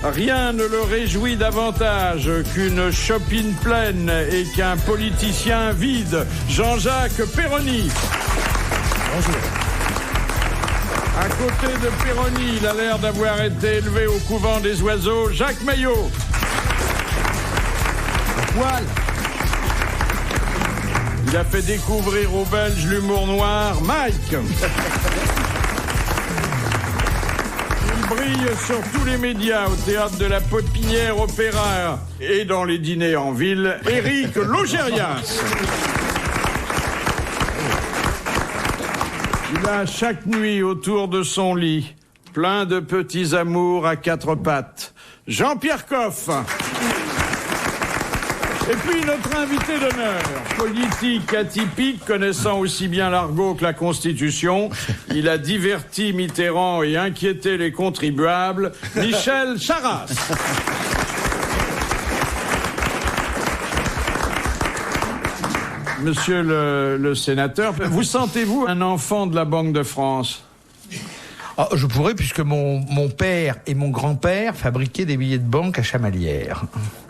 Rien ne le réjouit davantage qu'une chopine pleine et qu'un politicien vide. Jean-Jacques Perroni. Bonjour. À côté de Perroni, il a l'air d'avoir été élevé au couvent des oiseaux, Jacques Maillot. Voilà. Il a fait découvrir aux Belges l'humour noir, Mike. Il brille sur tous les médias, au théâtre de la Pépinière Opéra et dans les dîners en ville, Éric Logérias. Il a chaque nuit autour de son lit plein de petits amours à quatre pattes, Jean-Pierre Coff. Et puis notre invité d'honneur, politique atypique, connaissant aussi bien l'argot que la Constitution, il a diverti Mitterrand et inquiété les contribuables, Michel Charasse. Monsieur le sénateur, vous sentez-vous un enfant de la Banque de France ? Oh, je pourrais, puisque mon père et mon grand-père fabriquaient des billets de banque à Chamalières,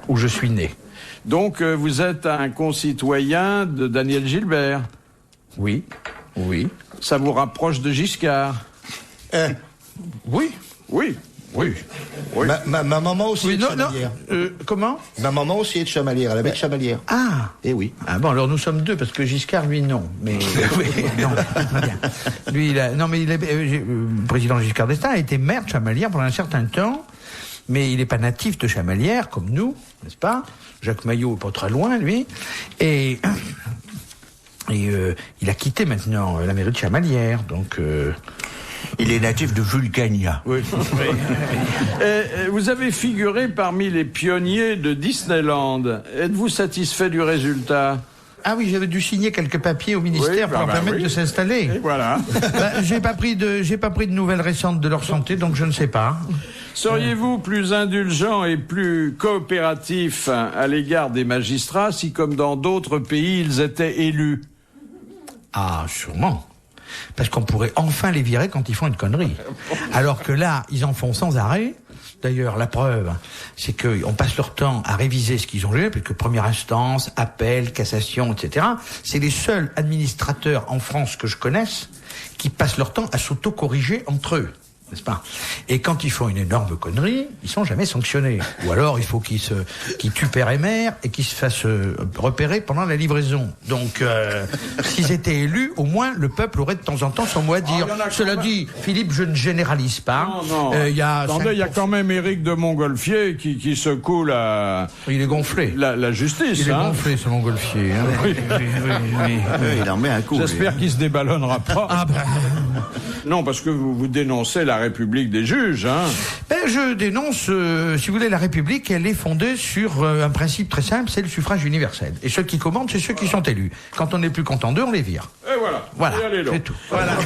où je suis né. Donc, vous êtes un concitoyen de Daniel Gilbert. Oui, oui. Ça vous rapproche de Giscard. Oui. Oui. Oui. Oui. Ma maman aussi est de Chamalières. Comment ? Ma maman aussi est de Chamalières, elle avait de Chamalières. Ah. Eh oui. Ah bon, alors nous sommes deux, parce que Giscard, lui, non. Mais non, bien. Lui, le président Giscard d'Estaing a été maire de Chamalières pendant un certain temps, mais il n'est pas natif de Chamalières, comme nous, n'est-ce pas ? Jacques Maillot n'est pas très loin, lui. Et il a quitté maintenant la mairie de Chamalières, donc... Il est natif de Vulcania. Oui. Vous avez figuré parmi les pionniers de Disneyland. Êtes-vous satisfait du résultat ? Ah oui, j'avais dû signer quelques papiers au ministère pour leur permettre de s'installer. Et voilà. J'ai pas pris de nouvelles récentes de leur santé, donc je ne sais pas. Seriez-vous plus indulgent et plus coopératif à l'égard des magistrats si, comme dans d'autres pays, ils étaient élus ? Ah, sûrement. Parce qu'on pourrait enfin les virer quand ils font une connerie. Alors que là, ils en font sans arrêt. D'ailleurs, la preuve, c'est qu'on passe leur temps à réviser ce qu'ils ont lu, puisque première instance, appel, cassation, etc. C'est les seuls administrateurs en France que je connaisse qui passent leur temps à s'auto-corriger entre eux. N'est-ce pas ? Et quand ils font une énorme connerie, ils sont jamais sanctionnés. Ou alors, il faut qu'ils tuent père et mère et qu'ils se fassent repérer pendant la livraison. Donc, s'ils étaient élus, au moins, le peuple aurait de temps en temps son mot à dire. Cela dit, Philippe, je ne généralise pas. Non. Il y a quand même Éric de Montgolfier qui secoue la... Il est gonflé. La justice. Il est gonflé, ce Montgolfier. Hein. Oui. Il en met un coup. J'espère qu'il se déballonnera pas. Ah ben... Non, parce que vous dénoncez la République des juges, hein. Je dénonce, si vous voulez, la République, elle est fondée sur un principe très simple, c'est le suffrage universel. Et ceux qui commandent, c'est ceux qui sont élus. Quand on n'est plus content d'eux, on les vire. Et voilà. Voilà, et c'est tout. Voilà.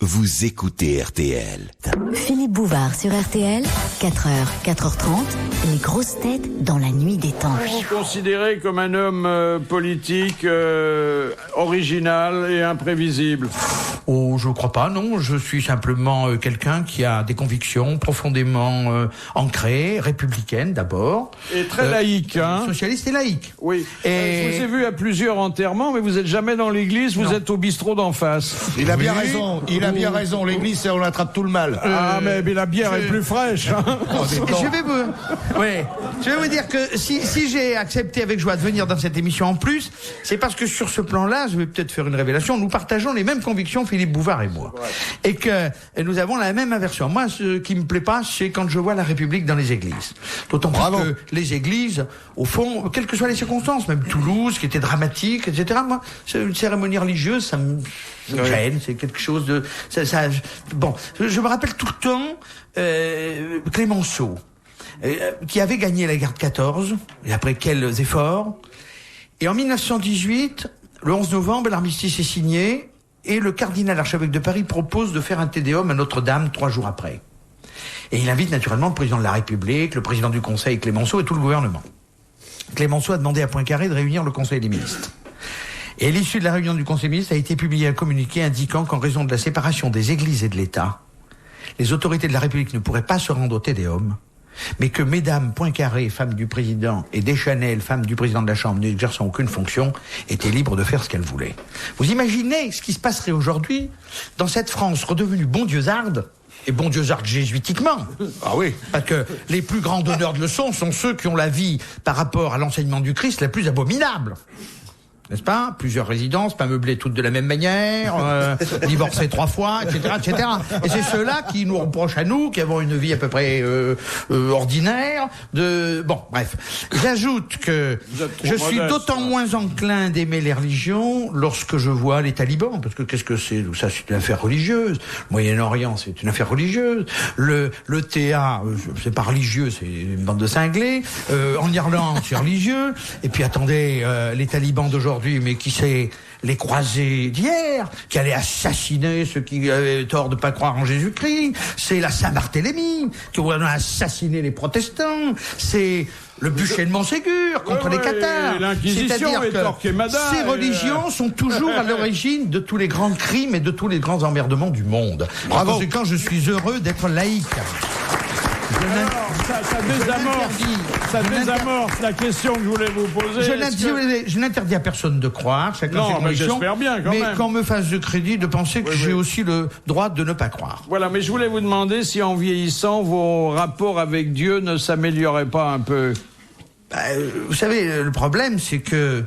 Vous écoutez RTL. Philippe Bouvard sur RTL, 4h, 4h30, les grosses têtes dans la nuit des temps. Vous considérez comme un homme politique original et imprévisible? Oh, je crois pas, non. Je suis simplement quelqu'un qui a des convictions profondément ancrées, républicaines d'abord. Et très laïque, hein. Socialiste et laïque. Oui. Et... je vous ai vu à plusieurs enterrements, mais vous n'êtes jamais dans l'église, vous êtes au bistrot d'en face. Il a bien raison, bien raison. L'église, c'est on attrape tout le mal. Mais la bière est plus fraîche. Hein. Je vais vous dire que si j'ai accepté avec joie de venir dans cette émission en plus, c'est parce que sur ce plan-là, je vais peut-être faire une révélation, nous partageons les mêmes convictions, Philippe Bouvard et moi. Et que nous avons la même aversion. Moi, ce qui me plaît pas, c'est quand je vois la République dans les églises. D'autant plus que les églises, au fond, quelles que soient les circonstances, même Toulouse, qui était dramatique, etc. Moi, c'est une cérémonie religieuse, ça me gêne, c'est quelque chose de... Bon, je me rappelle tout le temps Clémenceau, qui avait gagné la guerre de 14, et après quels efforts. Et en 1918, le 11 novembre, l'armistice est signé, et le cardinal archevêque de Paris propose de faire un tédéum à Notre-Dame 3 jours après. Et il invite naturellement le président de la République, le président du Conseil Clémenceau et tout le gouvernement. Clémenceau a demandé à Poincaré de réunir le Conseil des ministres. Et à l'issue de la réunion du Conseil des ministres a été publié un communiqué indiquant qu'en raison de la séparation des églises et de l'État, les autorités de la République ne pourraient pas se rendre au Tédéum, mais que mesdames Poincaré, femme du président, et Deschanel, femme du président de la Chambre, n'exerçant aucune fonction, étaient libres de faire ce qu'elles voulaient. Vous imaginez ce qui se passerait aujourd'hui dans cette France redevenue bondieuxarde, et bondieuxarde jésuitiquement. Ah oui. Parce que les plus grands donneurs de leçons sont ceux qui ont la vie, par rapport à l'enseignement du Christ, la plus abominable. N'est-ce pas? Plusieurs résidences, pas meublées toutes de la même manière, divorcées 3 fois, etc., etc. Et c'est ceux-là qui nous reprochent à nous, qui avons une vie à peu près ordinaire. Bon, bref. J'ajoute que je suis d'autant moins enclin d'aimer les religions lorsque je vois les talibans, parce que qu'est-ce que c'est? Ça, c'est une affaire religieuse. Le Moyen-Orient, c'est une affaire religieuse. Le TA, c'est pas religieux, c'est une bande de cinglés. En Irlande, c'est religieux. Et puis attendez, les talibans d'aujourd'hui, mais qui c'est les croisés d'hier, qui allaient assassiner ceux qui avaient tort de pas croire en Jésus-Christ. C'est la Saint-Barthélemy, qui a assassiné les protestants. C'est le bûcher de Montségur contre les Cathares. L'Inquisition et Torquemada. Ces religions sont toujours à l'origine de tous les grands crimes et de tous les grands emmerdements du monde. Par conséquent, je suis heureux d'être laïque. Ça désamorce la question que je voulais vous poser. Je n'interdis à personne de croire, chacun ses convictions, j'espère bien quand même. Mais qu'on me fasse de crédit de penser que j'ai aussi le droit de ne pas croire. Voilà, mais je voulais vous demander si en vieillissant, vos rapports avec Dieu ne s'amélioraient pas un peu. Vous savez, le problème, c'est que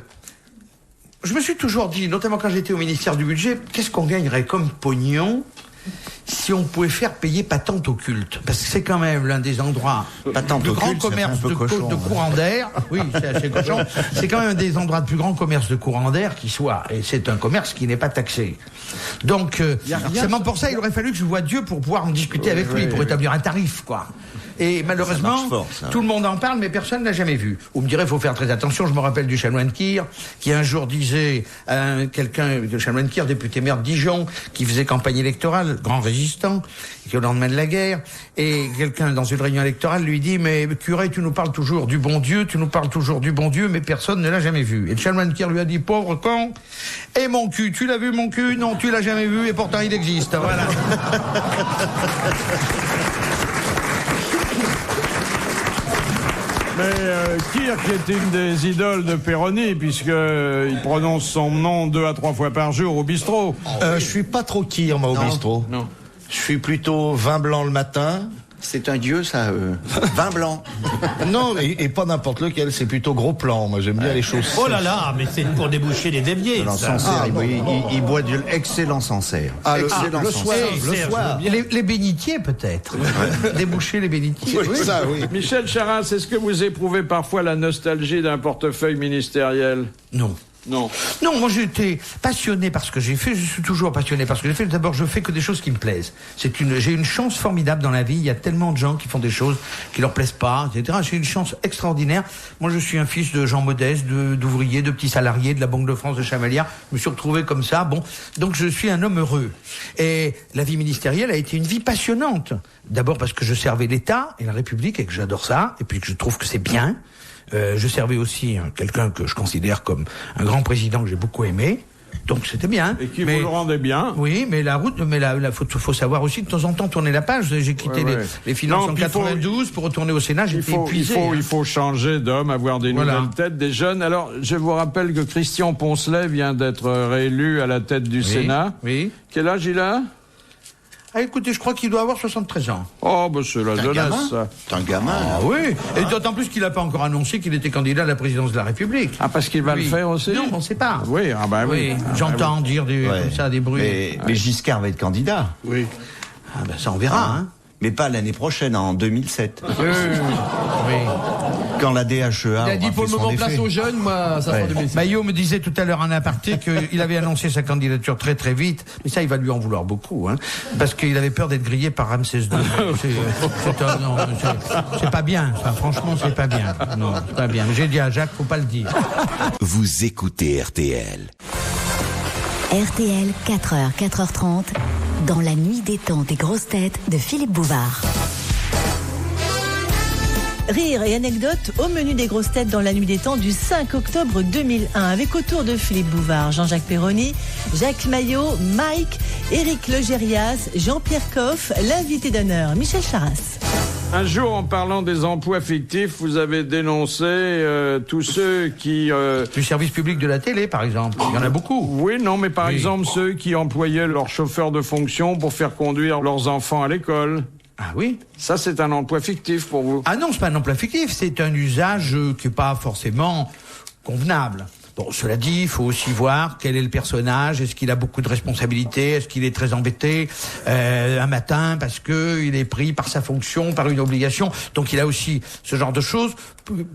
je me suis toujours dit, notamment quand j'étais au ministère du Budget, qu'est-ce qu'on gagnerait comme pognon si on pouvait faire payer patente au culte, parce que c'est quand même l'un des endroits de grand commerce de courant d'air. Oui, c'est assez cochon. C'est quand même un des endroits de plus grand commerce de courant d'air qui soit, et c'est un commerce qui n'est pas taxé. Donc, seulement pour ça, il aurait fallu que je voie Dieu pour pouvoir en discuter avec lui, pour établir un tarif, quoi. Et malheureusement, tout le monde en parle, mais personne n'a jamais vu. Vous me direz, il faut faire très attention. Je me rappelle du chanoine Kir, qui un jour disait à quelqu'un, le chanoine Kir, député maire de Dijon, qui faisait campagne électorale, grand résistant, qui au lendemain de la guerre, et quelqu'un dans une réunion électorale lui dit, mais curé, tu nous parles toujours du bon Dieu, mais personne ne l'a jamais vu. Et le chanoine Kir lui a dit, pauvre con, et mon cul, tu l'as vu mon cul? Non, tu l'as jamais vu, et pourtant il existe. Voilà. Mais Kir, qui est une des idoles de Péroni, puisqu'il prononce son nom 2 à 3 fois par jour au bistrot. Je suis pas trop Kir, moi, au bistrot. Non. Je suis plutôt vin blanc le matin. C'est un dieu, ça. Vin blanc. Non, et pas n'importe lequel, c'est plutôt gros plan. Moi, j'aime bien les choses. Oh là là, mais c'est pour déboucher les déviés. Il boit de l'excellent Sancerre. Le soir. Les bénitiers, peut-être. Déboucher les bénitiers. Oui, ça, oui. Michel Charasse, est-ce que vous éprouvez parfois la nostalgie d'un portefeuille ministériel? Non. Non. Non, moi j'ai été passionné par ce que j'ai fait, je suis toujours passionné par ce que j'ai fait. D'abord, je fais que des choses qui me plaisent. J'ai une chance formidable dans la vie, il y a tellement de gens qui font des choses qui leur plaisent pas, etc. J'ai une chance extraordinaire. Moi je suis un fils de gens modestes, d'ouvriers, de petits salariés de la Banque de France de Chamalières. Je me suis retrouvé comme ça, bon. Donc je suis un homme heureux. Et la vie ministérielle a été une vie passionnante. D'abord parce que je servais l'État et la République et que j'adore ça, et puis que je trouve que c'est bien. Je servais aussi quelqu'un que je considère comme un grand président que j'ai beaucoup aimé. Donc c'était bien. Et qui vous le rendait bien. Oui, mais faut savoir aussi de temps en temps tourner la page. J'ai quitté les finances en 92 pour retourner au Sénat. J'étais épuisé. Il faut changer d'homme, avoir des nouvelles têtes, des jeunes. Alors, je vous rappelle que Christian Poncelet vient d'être réélu à la tête du Sénat. Oui. Quel âge il a? Ah, écoutez, je crois qu'il doit avoir 73 ans. Oh, bah c'est la jeunesse, ça. C'est un gamin. Ah oui. Et d'autant plus qu'il n'a pas encore annoncé qu'il était candidat à la présidence de la République. Ah, parce qu'il va le faire aussi? Non, on ne sait pas. Oui, ah bah oui. J'entends dire comme ça des bruits. Mais Giscard va être candidat. Oui. Ah ben ça on verra, hein. Mais pas l'année prochaine, en 2007. Oui. Quand la DHEA il a dit pour le moment place aux jeunes, moi, ça va 2007. Maillot me disait tout à l'heure en aparté qu'il avait annoncé sa candidature très très vite, mais ça il va lui en vouloir beaucoup, hein, parce qu'il avait peur d'être grillé par Ramsès II. C'est pas bien, ça, franchement c'est pas bien. Non, c'est pas bien. J'ai dit à Jacques, faut pas le dire. Vous écoutez RTL. RTL, 4h, 4h30, dans la nuit des temps des grosses têtes de Philippe Bouvard. Rire et anecdotes au menu des grosses têtes dans la nuit des temps du 5 octobre 2001 avec autour de Philippe Bouvard, Jean-Jacques Perroni, Jacques Maillot, Mike, Éric Legérias, Jean-Pierre Coff, l'invité d'honneur, Michel Charras. Un jour, en parlant des emplois fictifs, vous avez dénoncé tous ceux qui... Du service public de la télé, par exemple. Il y en a beaucoup. Oui, non, mais par exemple, ceux qui employaient leurs chauffeurs de fonction pour faire conduire leurs enfants à l'école. Ah oui? Ça, c'est un emploi fictif pour vous? Ah non, c'est pas un emploi fictif, c'est un usage qui n'est pas forcément convenable. Bon, cela dit, il faut aussi voir quel est le personnage. Est-ce qu'il a beaucoup de responsabilités? Est-ce qu'il est très embêté un matin parce que il est pris par sa fonction, par une obligation? Donc il a aussi ce genre de choses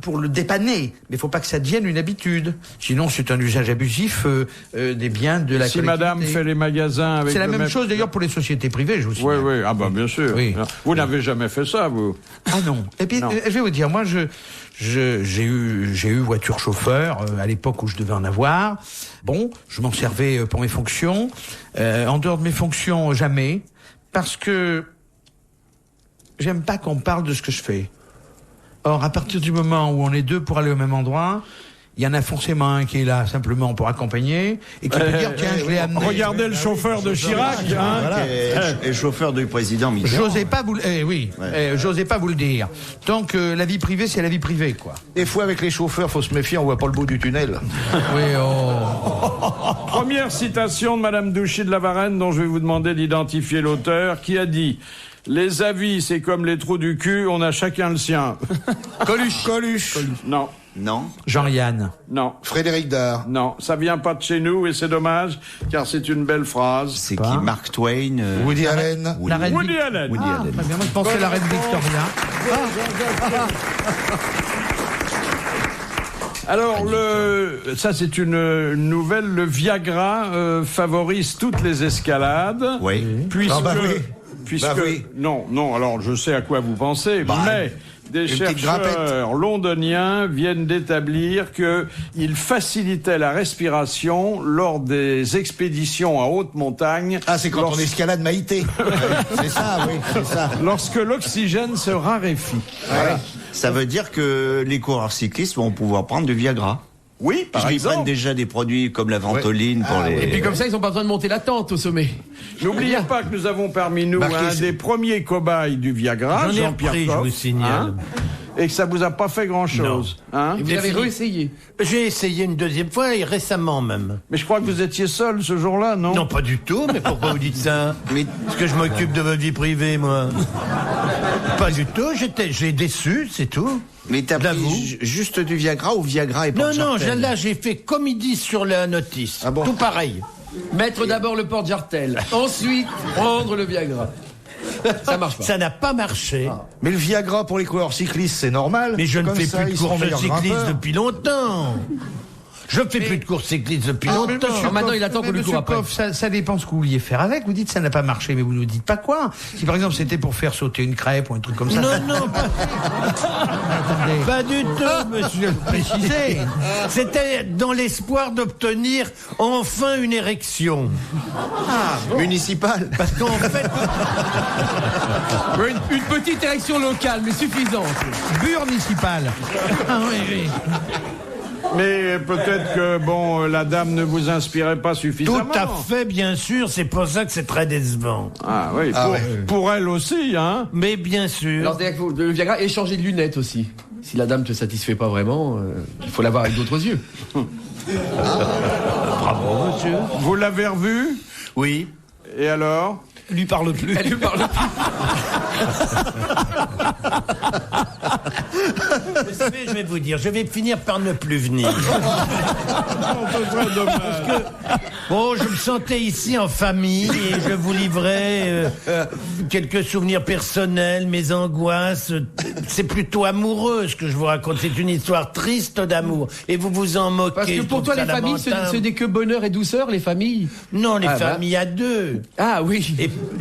pour le dépanner. Mais il faut pas que ça devienne une habitude. Sinon, c'est un usage abusif des biens de la collectivité. Si madame fait les magasins avec... C'est la même chose d'ailleurs pour les sociétés privées, je vous signale. Oui, oui, ah bah bien sûr. Oui. Vous n'avez jamais fait ça, vous? Ah non. Et puis, je vais vous dire, moi, j'ai eu voiture chauffeur à l'époque où je devais en avoir. Bon, je m'en servais pour mes fonctions. En dehors de mes fonctions, jamais. Parce que j'aime pas qu'on parle de ce que je fais. Or, à partir du moment où on est deux pour aller au même endroit, il y en a forcément un qui est là simplement pour accompagner et qui peut dire tiens, je l'ai amené. Regardez le chauffeur de Chirac, hein. Voilà. Et chauffeur du président Mitterrand. J'osais pas vous, j'osais pas vous le dire. Donc la vie privée, c'est la vie privée, quoi. Des fois, avec les chauffeurs, faut se méfier, on voit pas le bout du tunnel. Oui, oh. Première citation de Madame Douchy de la Varenne, dont je vais vous demander d'identifier l'auteur, qui a dit: les avis, c'est comme les trous du cul, on a chacun le sien. Coluche. Non. Non. Jean-Yann. Non. Frédéric Dard. Non, ça vient pas de chez nous et c'est dommage, car c'est une belle phrase. C'est qui? Mark Twain. Woody Allen. La reine Woody Allen. Woody Allen. Très bien, moi je pensais à la reine Victoria. Alors, ça c'est une nouvelle, le Viagra favorise toutes les escalades. Oui. Puisque, Ah bah oui. puisque Bah oui. non, alors je sais à quoi vous pensez, mais des petite chercheurs londoniens viennent d'établir qu'il facilitait la respiration lors des expéditions à haute montagne. Ah, c'est quand on escalade Maïté. C'est ça, oui, c'est ça. Lorsque l'oxygène se raréfie. Voilà. Ça veut dire que les coureurs cyclistes vont pouvoir prendre du Viagra. Oui, par Puisqu'ils exemple. prennent déjà des produits comme la ventoline pour les... Et puis comme ça, ils n'ont pas besoin de monter la tente au sommet. N'oubliez pas que nous avons parmi nous Marquez, un c'est- des premiers cobayes du Viagra, J'en ai Jean-Pierre repris, je Coff, vous signale. et que ça vous a pas fait grand-chose. Hein. Et vous avez réessayé. J'ai essayé une deuxième fois et récemment même. Mais je crois que vous étiez seul ce jour-là, non? Non, pas du tout, mais pourquoi vous dites ça? Mais- Parce que je m'occupe de votre vie privée, moi. Pas du tout, j'ai déçu, c'est tout. Mais t'as J'avoue. pris juste du Viagra ou Viagra et Non, non, Port-Jartel? là, j'ai fait comme ils disent sur la notice. Ah bon? Tout pareil. Mettre d'abord le porte-jartel. Ensuite, prendre le Viagra. Ça marche pas. Ça n'a pas marché. Mais le Viagra pour les coureurs cyclistes, c'est normal. Mais je ne Comme fais ça, plus de ils seront course meilleurs cycliste grimpeurs. depuis longtemps. Je ne fais plus de course cycliste depuis mais longtemps. monsieur maintenant, Coff, il attend qu'on lui monsieur court après. Coff, ça dépend ce que vous vouliez faire avec. Vous dites ça n'a pas marché, mais vous ne dites pas quoi. Si par exemple c'était pour faire sauter une crêpe ou un truc comme ça. Non, non, pas, Attendez. pas du tout, monsieur. Précisez. C'était dans l'espoir d'obtenir enfin une érection. Municipal. Parce qu'en fait, Une petite érection locale, mais suffisante. Municipal. Ah oui, oui. Mais peut-être que, bon, la dame ne vous inspirait pas suffisamment. tout à fait, bien sûr, c'est pour ça que c'est très décevant. Ah oui, pour elle aussi, hein. Mais bien sûr. Alors, c'est-à-dire qu'il faut le Viagra et changer de lunettes aussi. Si la dame ne te satisfait pas vraiment, il faut la voir avec d'autres yeux. Bravo, monsieur. Vous l'avez revue? Oui. Et alors? Lui parle plus. Elle lui parle Vous savez, je vais vous dire, je vais finir par ne plus venir. Bon, je me sentais ici en famille et je vous livrais quelques souvenirs personnels, mes angoisses. C'est plutôt amoureux ce que je vous raconte. C'est une histoire triste d'amour. Et vous vous en moquez. Parce que je pour trouve toi, ça les familles, lamentable. ce n'est que bonheur et douceur, les familles. Non, les Ah, bah. familles à deux. Ah oui.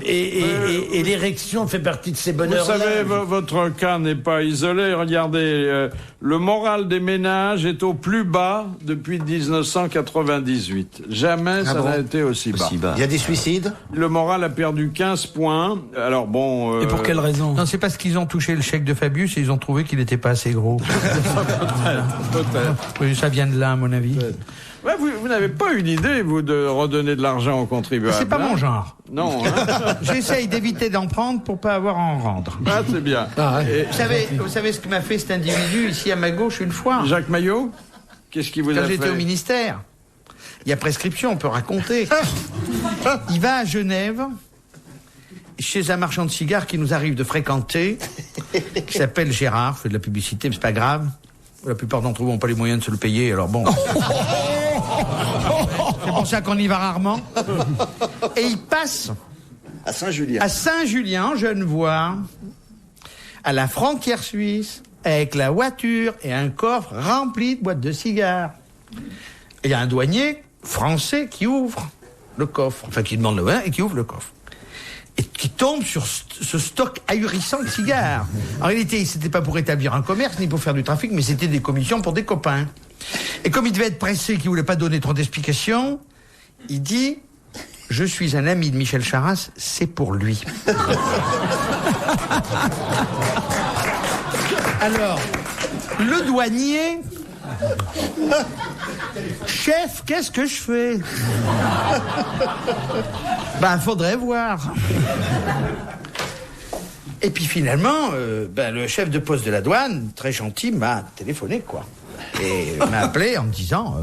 Et l'érection fait partie de ces Vous bonheurs. savez, votre cas n'est pas isolé. regardez, le moral des ménages est au plus bas depuis 1998. Jamais ça n'a été aussi bas. Il y a des suicides? Le moral a perdu 15 points. Alors bon... Et pour quelle raison? Non, c'est parce qu'ils ont touché le chèque de Fabius et ils ont trouvé qu'il n'était pas assez gros. Peut-être. Oui, ça vient de là, à mon avis. Ouais, vous n'avez pas une idée, vous, de redonner de l'argent aux contribuables? C'est pas mon genre. Non. Hein. J'essaye d'éviter d'en prendre pour pas avoir à en rendre. Ah, c'est bien. Et... Vous savez ce que m'a fait cet individu ici à ma gauche une fois? Jacques Maillot? Qu'est-ce qu'il vous a fait? Quand j'étais au ministère. Il y a prescription, on peut raconter. Il va à Genève, chez un marchand de cigares qui nous arrive de fréquenter, qui s'appelle Gérard, fait de la publicité, mais c'est pas grave. La plupart d'entre vous n'ont pas les moyens de se le payer, alors bon. C'est pour ça qu'on y va rarement. Et il passe À Saint-Julien. à Saint-Julien, en Genevois, à la frontière suisse, avec la voiture et un coffre rempli de boîtes de cigares. Et il y a un douanier français qui ouvre le coffre, enfin qui demande le vin et qui ouvre le coffre. Et qui tombe sur ce stock ahurissant de cigares. En réalité, c'était pas pour établir un commerce, ni pour faire du trafic, mais c'était des commissions pour des copains. Et comme il devait être pressé, qu'il voulait pas donner trop d'explications, il dit « Je suis un ami de Michel Charasse, c'est pour lui. » Alors, le douanier... Chef, qu'est-ce que je fais? Ben, faudrait voir. Et puis finalement, le chef de poste de la douane, très gentil, m'a téléphoné, quoi. Et m'a appelé en me disant,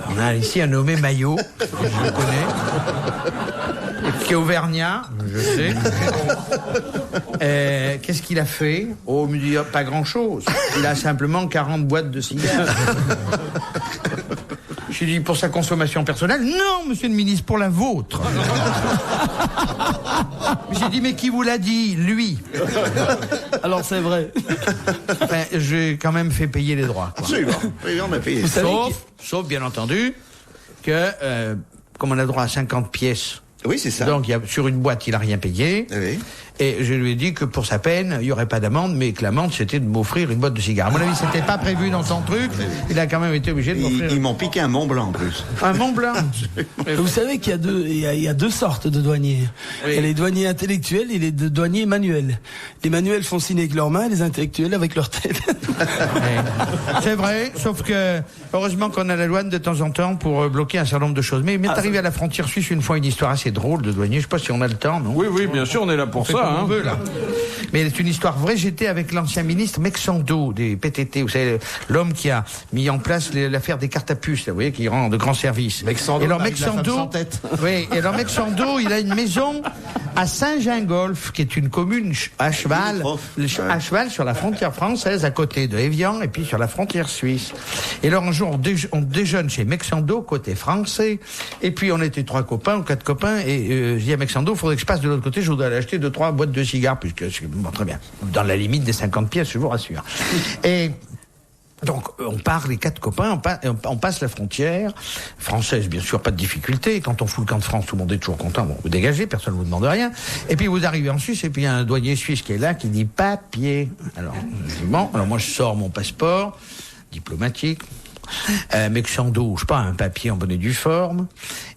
on a ici un nommé Maillot, je le connais, qui est auvergnat, je sais. Qu'est-ce qu'il a fait? Oh, il me dit, pas grand-chose. Il a simplement 40 boîtes de cigares. Je lui ai dit, pour sa consommation personnelle? Non, monsieur le ministre, pour la vôtre. J'ai dit, mais qui vous l'a dit? Lui. Alors c'est vrai. Enfin, j'ai quand même fait payer les droits, quoi. Absolument. Oui, on a payé. Sauf, bien entendu, que, comme on a droit à 50 pièces, oui, c'est ça. donc sur une boîte, il a rien payé. Oui. Et je lui ai dit que pour sa peine, il n'y aurait pas d'amende, mais que l'amende, c'était de m'offrir une boîte de cigares. À mon avis, c'était pas prévu dans son truc. Il a quand même été obligé de m'offrir. Ils m'ont piqué un Mont Blanc, en plus. Un Mont Blanc. Vous savez qu'il y a deux sortes de douaniers. Oui. Il y a les douaniers intellectuels et les douaniers manuels. Les manuels font signer avec leurs mains, les intellectuels avec leur tête. C'est vrai, sauf que heureusement qu'on a la douane de temps en temps pour bloquer un certain nombre de choses. Mais il m'est arrivé à la frontière suisse une fois une histoire assez drôle de douanier. Je sais pas si on a le temps, non? Oui, bien sûr, on est là pour ça. On veut, là. Mais c'est une histoire vraie. J'étais avec l'ancien ministre Mexando des PTT. Vous savez, l'homme qui a mis en place l'affaire des cartes à puce, là, vous voyez, qui rend de grands services. Mexando, et alors Mexando, oui, et alors Mexando, il a une maison à Saint-Gingolf, qui est une commune à cheval sur la frontière française, à côté de Évian, et puis sur la frontière suisse. Et alors un jour, on déjeune chez Mexando, côté français, et puis on était 3 copains ou 4 copains, et je dis à Mexando, il faudrait que je passe de l'autre côté, je voudrais aller acheter 2-3 boîtes de cigares, puisque bon, très bien, dans la limite des 50 pièces, je vous rassure. Et donc, on part, les 4 copains, on passe la frontière française, bien sûr, pas de difficulté. Quand on fout le camp de France, tout le monde est toujours content. Bon, vous dégagez, personne ne vous demande rien. Et puis, vous arrivez en Suisse, et puis il y a un douanier suisse qui est là, qui dit papier. Alors, bon, alors moi, je sors mon passeport diplomatique. Mexando, je sais pas, un papier en bonne et due forme.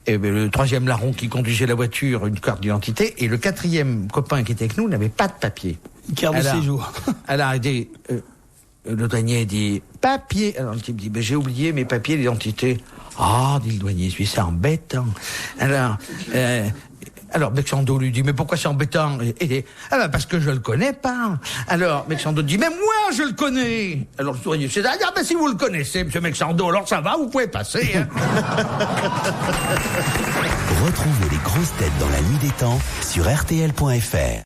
Et le 3e larron qui conduisait la voiture, une carte d'identité. Et le 4e copain qui était avec nous n'avait pas de papier. Une carte de séjour. Alors, il dit, le douanier dit, papier. Alors, le type dit, j'ai oublié mes papiers d'identité. Ah, dit le douanier suisse, c'est embêtant. Alors, Mexando lui dit, mais pourquoi c'est embêtant? Parce que je le connais pas. Alors, Mexando dit, mais moi, je le connais. Alors, le douanier dit, si vous le connaissez, monsieur Mexando, alors ça va, vous pouvez passer. Hein. Retrouvez les grosses têtes dans la nuit des temps sur RTL.fr.